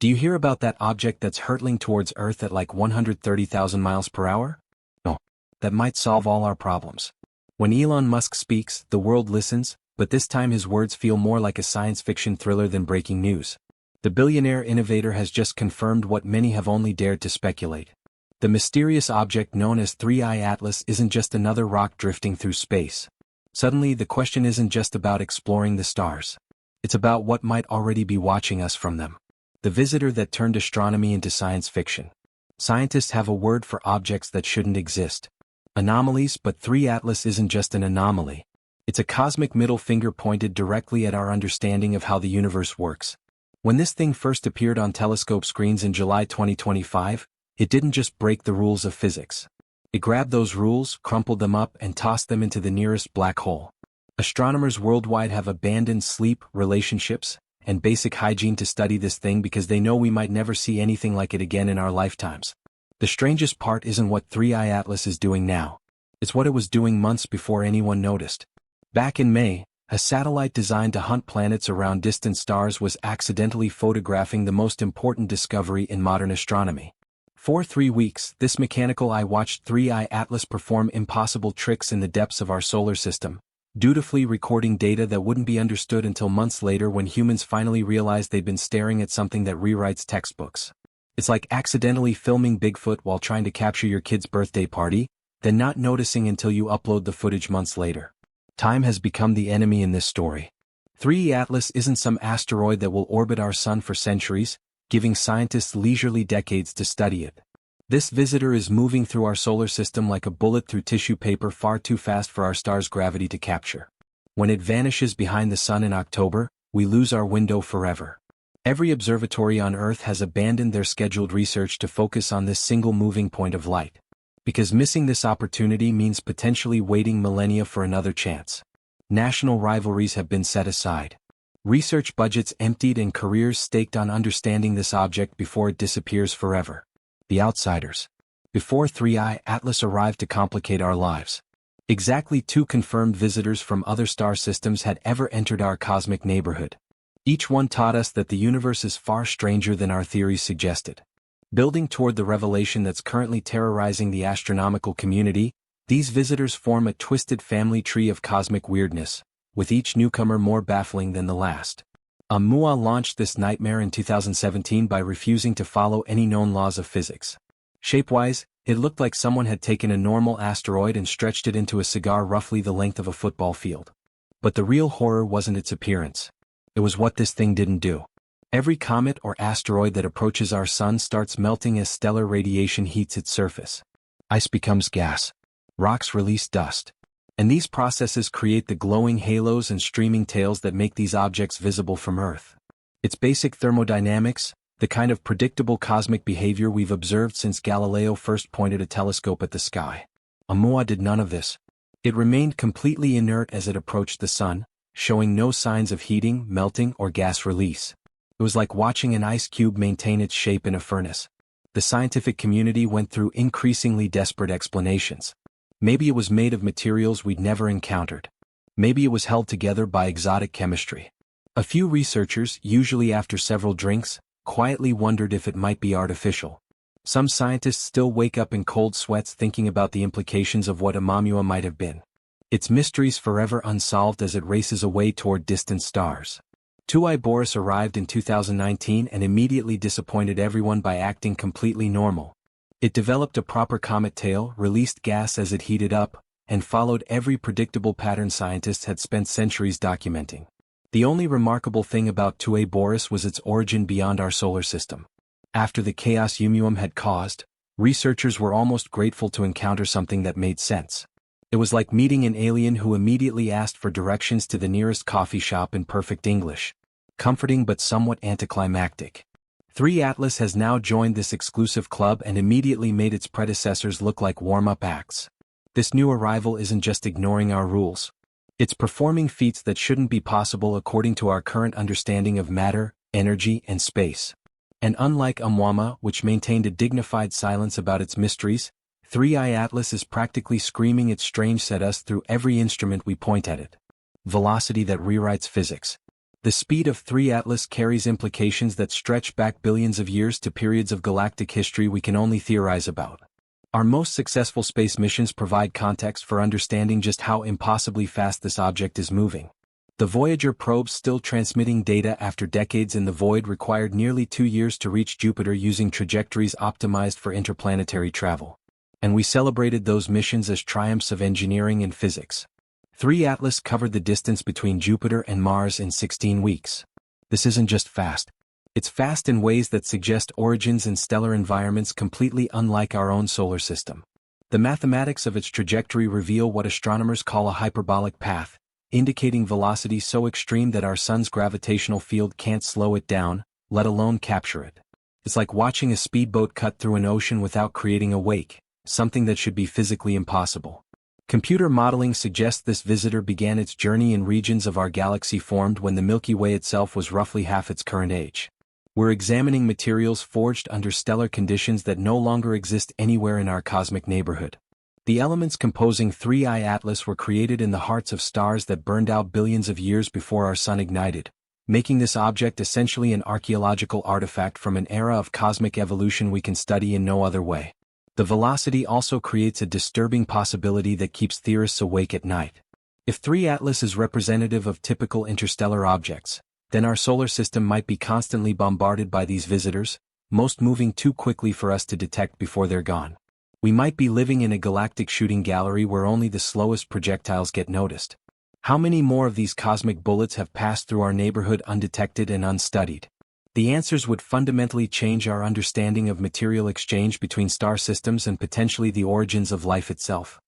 Do you hear about that object that's hurtling towards Earth at like 130,000 miles per hour? No. That might solve all our problems. When Elon Musk speaks, the world listens, but this time his words feel more like a science fiction thriller than breaking news. The billionaire innovator has just confirmed what many have only dared to speculate. The mysterious object known as 3I Atlas isn't just another rock drifting through space. Suddenly, the question isn't just about exploring the stars. It's about what might already be watching us from them. The visitor that turned astronomy into science fiction. Scientists have a word for objects that shouldn't exist. Anomalies, but 3 Atlas isn't just an anomaly. It's a cosmic middle finger pointed directly at our understanding of how the universe works. When this thing first appeared on telescope screens in July 2025, it didn't just break the rules of physics. It grabbed those rules, crumpled them up, and tossed them into the nearest black hole. Astronomers worldwide have abandoned sleep, relationships, and basic hygiene to study this thing because they know we might never see anything like it again in our lifetimes. The strangest part isn't what 3I Atlas is doing now. It's what it was doing months before anyone noticed. Back in May, a satellite designed to hunt planets around distant stars was accidentally photographing the most important discovery in modern astronomy. For 3 weeks, this mechanical eye watched 3I Atlas perform impossible tricks in the depths of our solar system, dutifully recording data that wouldn't be understood until months later when humans finally realized they'd been staring at something that rewrites textbooks. It's like accidentally filming Bigfoot while trying to capture your kid's birthday party, then not noticing until you upload the footage months later. Time has become the enemy in this story. 3I Atlas isn't some asteroid that will orbit our sun for centuries, giving scientists leisurely decades to study it. This visitor is moving through our solar system like a bullet through tissue paper, far too fast for our star's gravity to capture. When it vanishes behind the sun in October, we lose our window forever. Every observatory on Earth has abandoned their scheduled research to focus on this single moving point of light. Because missing this opportunity means potentially waiting millennia for another chance. National rivalries have been set aside. Research budgets emptied and careers staked on understanding this object before it disappears forever. The outsiders. Before 3I Atlas arrived to complicate our lives. Exactly 2 confirmed visitors from other star systems had ever entered our cosmic neighborhood. Each one taught us that the universe is far stranger than our theories suggested. Building toward the revelation that's currently terrorizing the astronomical community, these visitors form a twisted family tree of cosmic weirdness, with each newcomer more baffling than the last. Oumuamua launched this nightmare in 2017 by refusing to follow any known laws of physics. Shape-wise, it looked like someone had taken a normal asteroid and stretched it into a cigar roughly the length of a football field. But the real horror wasn't its appearance. It was what this thing didn't do. Every comet or asteroid that approaches our sun starts melting as stellar radiation heats its surface. Ice becomes gas. Rocks release dust. And these processes create the glowing halos and streaming tails that make these objects visible from Earth. It's basic thermodynamics, the kind of predictable cosmic behavior we've observed since Galileo first pointed a telescope at the sky. Oumuamua did none of this. It remained completely inert as it approached the sun, showing no signs of heating, melting, or gas release. It was like watching an ice cube maintain its shape in a furnace. The scientific community went through increasingly desperate explanations. Maybe it was made of materials we'd never encountered. Maybe it was held together by exotic chemistry. A few researchers, usually after several drinks, quietly wondered if it might be artificial. Some scientists still wake up in cold sweats thinking about the implications of what Oumuamua might have been. Its mysteries forever unsolved as it races away toward distant stars. 2I Boris arrived in 2019 and immediately disappointed everyone by acting completely normal. It developed a proper comet tail, released gas as it heated up, and followed every predictable pattern scientists had spent centuries documenting. The only remarkable thing about 2A Boris was its origin beyond our solar system. After the chaos Oumuamua had caused, researchers were almost grateful to encounter something that made sense. It was like meeting an alien who immediately asked for directions to the nearest coffee shop in perfect English. Comforting but somewhat anticlimactic. 3I Atlas has now joined this exclusive club and immediately made its predecessors look like warm-up acts. This new arrival isn't just ignoring our rules. It's performing feats that shouldn't be possible according to our current understanding of matter, energy, and space. And unlike Oumuamua, which maintained a dignified silence about its mysteries, 3I Atlas is practically screaming its strange at us through every instrument we point at it. Velocity that rewrites physics. The speed of 3 Atlas carries implications that stretch back billions of years to periods of galactic history we can only theorize about. Our most successful space missions provide context for understanding just how impossibly fast this object is moving. The Voyager probes still transmitting data after decades in the void required nearly 2 years to reach Jupiter using trajectories optimized for interplanetary travel. And we celebrated those missions as triumphs of engineering and physics. 3 Atlas covered the distance between Jupiter and Mars in 16 weeks. This isn't just fast. It's fast in ways that suggest origins in stellar environments completely unlike our own solar system. The mathematics of its trajectory reveal what astronomers call a hyperbolic path, indicating velocity so extreme that our sun's gravitational field can't slow it down, let alone capture it. It's like watching a speedboat cut through an ocean without creating a wake, something that should be physically impossible. Computer modeling suggests this visitor began its journey in regions of our galaxy formed when the Milky Way itself was roughly half its current age. We're examining materials forged under stellar conditions that no longer exist anywhere in our cosmic neighborhood. The elements composing 3I Atlas were created in the hearts of stars that burned out billions of years before our sun ignited, making this object essentially an archaeological artifact from an era of cosmic evolution we can study in no other way. The velocity also creates a disturbing possibility that keeps theorists awake at night. If 3 Atlas is representative of typical interstellar objects, then our solar system might be constantly bombarded by these visitors, most moving too quickly for us to detect before they're gone. We might be living in a galactic shooting gallery where only the slowest projectiles get noticed. How many more of these cosmic bullets have passed through our neighborhood undetected and unstudied? The answers would fundamentally change our understanding of material exchange between star systems and potentially the origins of life itself.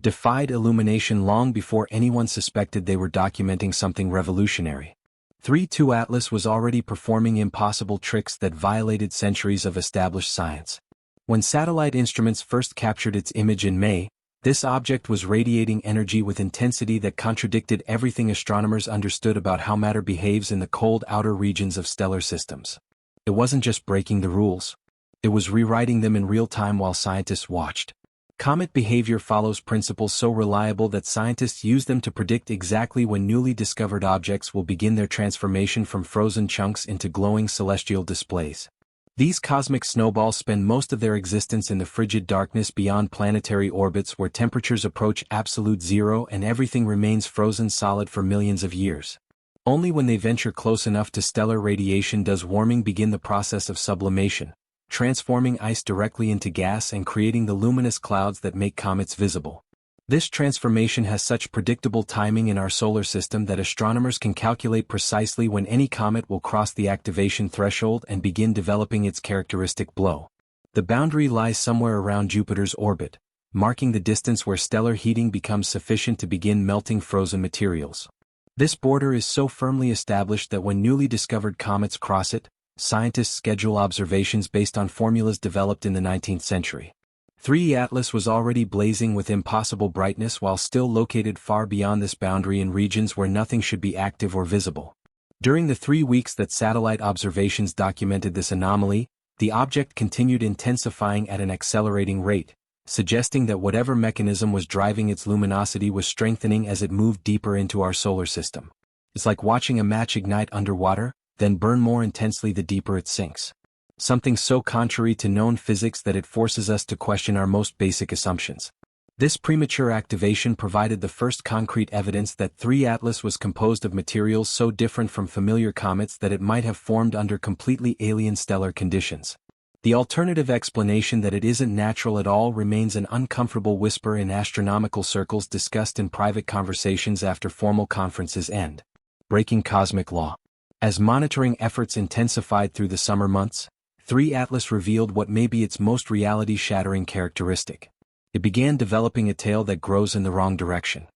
Defied illumination long before anyone suspected they were documenting something revolutionary. 3-2 Atlas was already performing impossible tricks that violated centuries of established science. When satellite instruments first captured its image in May, this object was radiating energy with intensity that contradicted everything astronomers understood about how matter behaves in the cold outer regions of stellar systems. It wasn't just breaking the rules. It was rewriting them in real time while scientists watched. Comet behavior follows principles so reliable that scientists use them to predict exactly when newly discovered objects will begin their transformation from frozen chunks into glowing celestial displays. These cosmic snowballs spend most of their existence in the frigid darkness beyond planetary orbits where temperatures approach absolute zero and everything remains frozen solid for millions of years. Only when they venture close enough to stellar radiation does warming begin the process of sublimation, transforming ice directly into gas and creating the luminous clouds that make comets visible. This transformation has such predictable timing in our solar system that astronomers can calculate precisely when any comet will cross the activation threshold and begin developing its characteristic blow. The boundary lies somewhere around Jupiter's orbit, marking the distance where stellar heating becomes sufficient to begin melting frozen materials. This border is so firmly established that when newly discovered comets cross it, scientists schedule observations based on formulas developed in the 19th century. 3 Atlas was already blazing with impossible brightness while still located far beyond this boundary in regions where nothing should be active or visible. During the 3 weeks that satellite observations documented this anomaly, the object continued intensifying at an accelerating rate, suggesting that whatever mechanism was driving its luminosity was strengthening as it moved deeper into our solar system. It's like watching a match ignite underwater, then burn more intensely the deeper it sinks. Something so contrary to known physics that it forces us to question our most basic assumptions. This premature activation provided the first concrete evidence that 3 Atlas was composed of materials so different from familiar comets that it might have formed under completely alien stellar conditions. The alternative explanation that it isn't natural at all remains an uncomfortable whisper in astronomical circles discussed in private conversations after formal conferences end. Breaking cosmic law. As monitoring efforts intensified through the summer months, 3 Atlas revealed what may be its most reality-shattering characteristic. It began developing a tail that grows in the wrong direction.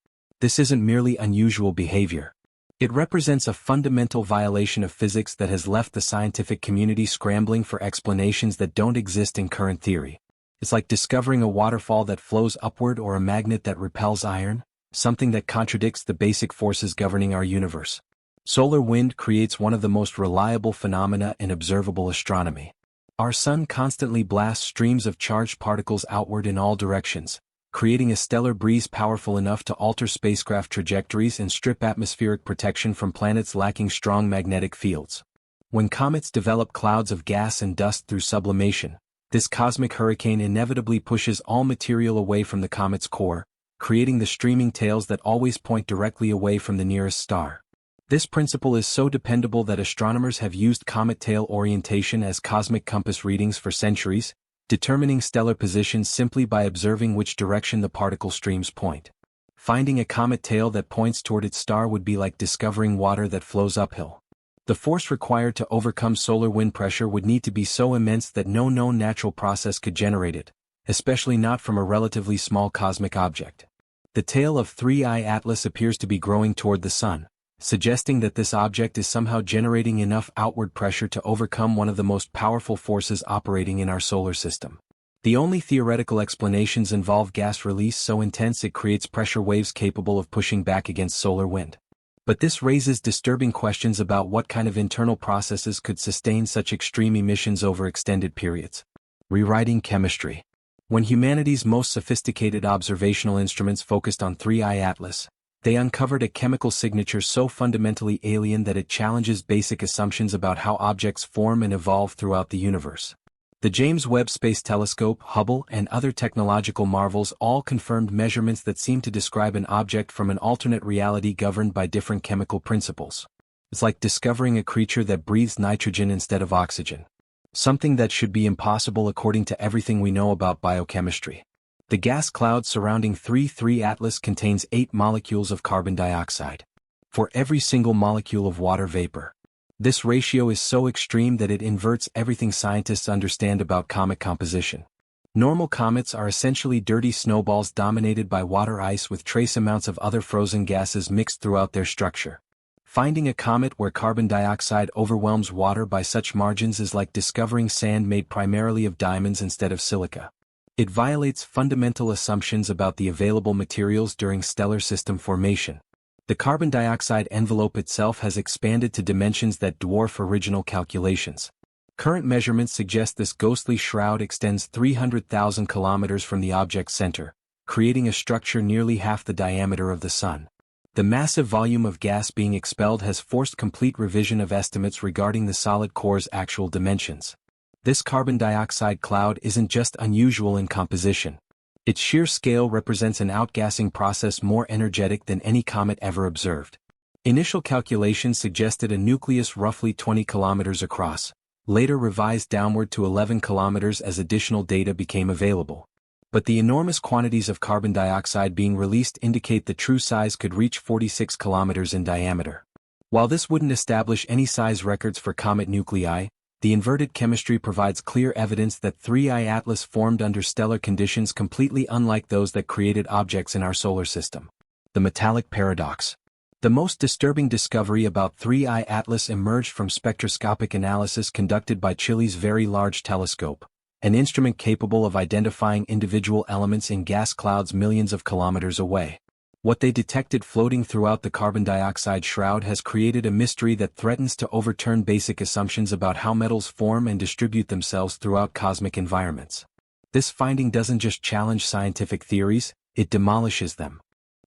This isn't merely unusual behavior. It represents a fundamental violation of physics that has left the scientific community scrambling for explanations that don't exist in current theory. It's like discovering a waterfall that flows upward or a magnet that repels iron, something that contradicts the basic forces governing our universe. Solar wind creates one of the most reliable phenomena in observable astronomy. Our sun constantly blasts streams of charged particles outward in all directions, creating a stellar breeze powerful enough to alter spacecraft trajectories and strip atmospheric protection from planets lacking strong magnetic fields. When comets develop clouds of gas and dust through sublimation, this cosmic hurricane inevitably pushes all material away from the comet's core, creating the streaming tails that always point directly away from the nearest star. This principle is so dependable that astronomers have used comet tail orientation as cosmic compass readings for centuries, determining stellar positions simply by observing which direction the particle streams point. Finding a comet tail that points toward its star would be like discovering water that flows uphill. The force required to overcome solar wind pressure would need to be so immense that no known natural process could generate it, especially not from a relatively small cosmic object. The tail of 3I Atlas appears to be growing toward the Sun, suggesting that this object is somehow generating enough outward pressure to overcome one of the most powerful forces operating in our solar system. The only theoretical explanations involve gas release so intense it creates pressure waves capable of pushing back against solar wind. But this raises disturbing questions about what kind of internal processes could sustain such extreme emissions over extended periods. Rewriting chemistry. When humanity's most sophisticated observational instruments focused on 3I Atlas, they uncovered a chemical signature so fundamentally alien that it challenges basic assumptions about how objects form and evolve throughout the universe. The James Webb Space Telescope, Hubble, and other technological marvels all confirmed measurements that seem to describe an object from an alternate reality governed by different chemical principles. It's like discovering a creature that breathes nitrogen instead of oxygen. Something that should be impossible according to everything we know about biochemistry. The gas cloud surrounding 3I Atlas contains 8 molecules of carbon dioxide. For every single molecule of water vapor. This ratio is so extreme that it inverts everything scientists understand about comet composition. Normal comets are essentially dirty snowballs dominated by water ice with trace amounts of other frozen gases mixed throughout their structure. Finding a comet where carbon dioxide overwhelms water by such margins is like discovering sand made primarily of diamonds instead of silica. It violates fundamental assumptions about the available materials during stellar system formation. The carbon dioxide envelope itself has expanded to dimensions that dwarf original calculations. Current measurements suggest this ghostly shroud extends 300,000 kilometers from the object's center, creating a structure nearly half the diameter of the Sun. The massive volume of gas being expelled has forced complete revision of estimates regarding the solid core's actual dimensions. This carbon dioxide cloud isn't just unusual in composition. Its sheer scale represents an outgassing process more energetic than any comet ever observed. Initial calculations suggested a nucleus roughly 20 kilometers across, later revised downward to 11 kilometers as additional data became available. But the enormous quantities of carbon dioxide being released indicate the true size could reach 46 kilometers in diameter. While this wouldn't establish any size records for comet nuclei, the inverted chemistry provides clear evidence that 3I Atlas formed under stellar conditions completely unlike those that created objects in our solar system. The metallic paradox. The most disturbing discovery about 3I Atlas emerged from spectroscopic analysis conducted by Chile's Very Large Telescope, an instrument capable of identifying individual elements in gas clouds millions of kilometers away. What they detected floating throughout the carbon dioxide shroud has created a mystery that threatens to overturn basic assumptions about how metals form and distribute themselves throughout cosmic environments. This finding doesn't just challenge scientific theories, it demolishes them.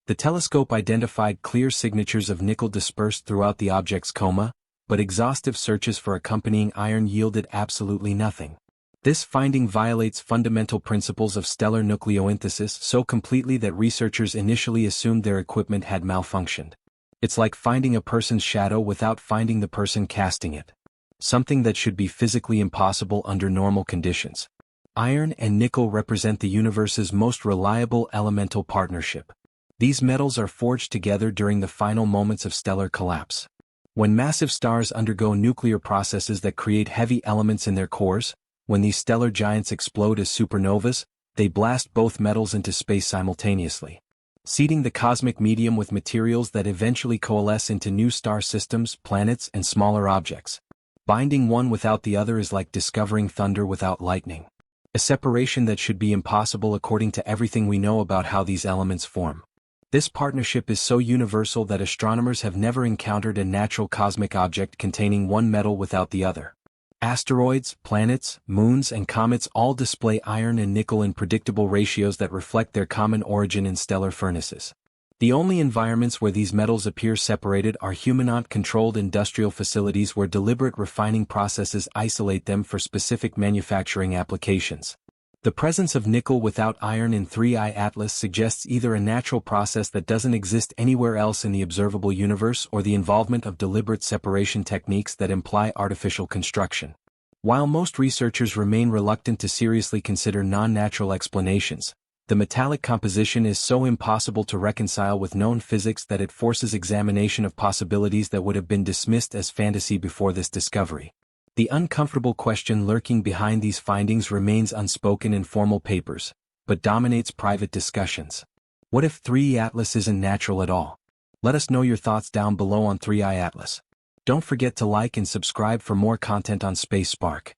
The telescope identified clear signatures of nickel dispersed throughout the object's coma, but exhaustive searches for accompanying iron yielded absolutely nothing. This finding violates fundamental principles of stellar nucleosynthesis so completely that researchers initially assumed their equipment had malfunctioned. It's like finding a person's shadow without finding the person casting it. Something that should be physically impossible under normal conditions. Iron and nickel represent the universe's most reliable elemental partnership. These metals are forged together during the final moments of stellar collapse. When massive stars undergo nuclear processes that create heavy elements in their cores, when these stellar giants explode as supernovas, they blast both metals into space simultaneously, seeding the cosmic medium with materials that eventually coalesce into new star systems, planets, and smaller objects. Binding one without the other is like discovering thunder without lightning. A separation that should be impossible according to everything we know about how these elements form. This partnership is so universal that astronomers have never encountered a natural cosmic object containing one metal without the other. Asteroids, planets, moons, and comets all display iron and nickel in predictable ratios that reflect their common origin in stellar furnaces. The only environments where these metals appear separated are humanoid-controlled industrial facilities where deliberate refining processes isolate them for specific manufacturing applications. The presence of nickel without iron in 3I Atlas suggests either a natural process that doesn't exist anywhere else in the observable universe or the involvement of deliberate separation techniques that imply artificial construction. While most researchers remain reluctant to seriously consider non-natural explanations, the metallic composition is so impossible to reconcile with known physics that it forces examination of possibilities that would have been dismissed as fantasy before this discovery. The uncomfortable question lurking behind these findings remains unspoken in formal papers, but dominates private discussions. What if 3I Atlas isn't natural at all? Let us know your thoughts down below on 3I Atlas. Don't forget to like and subscribe for more content on Space Spark.